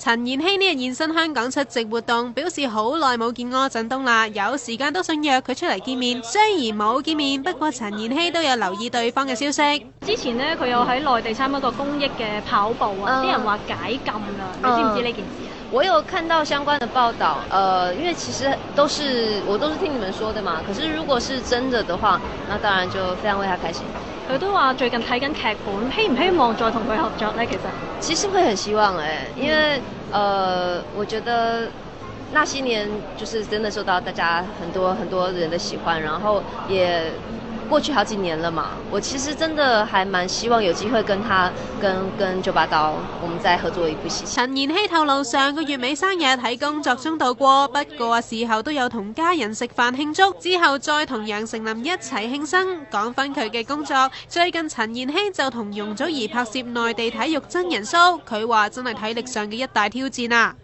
陳妍希呢日現身香港出席活動，表示好耐冇見柯震東啦，有時間都想約佢出嚟見面。雖然冇見面，不過陳妍希都有留意對方嘅消息。之前呢，佢有喺內地參加個公益嘅跑步啊，啲人話解禁啦，你知唔知呢件事啊？我有看到相關的報道，因為其實我都是聽你們說的嘛。可是如果是真的話，那當然就非常為他開心。佢都話最近睇緊劇本，希唔希望再同佢合作呢？其實會很希望因為我覺得那些年就是真的受到大家很多人的喜歡，然後也過去好幾年了嘛。我其實真的還蠻希望有機會跟他跟九把刀，我們再合作一部戲。陳妍希透露上個月尾生日喺工作中度過，不過事後都有同家人食飯慶祝，之後再同楊丞琳一齊慶生。講返佢嘅工作，最近陳妍希就同容祖兒拍攝內地體育真人 show，佢話真係體力上嘅一大挑戰啊。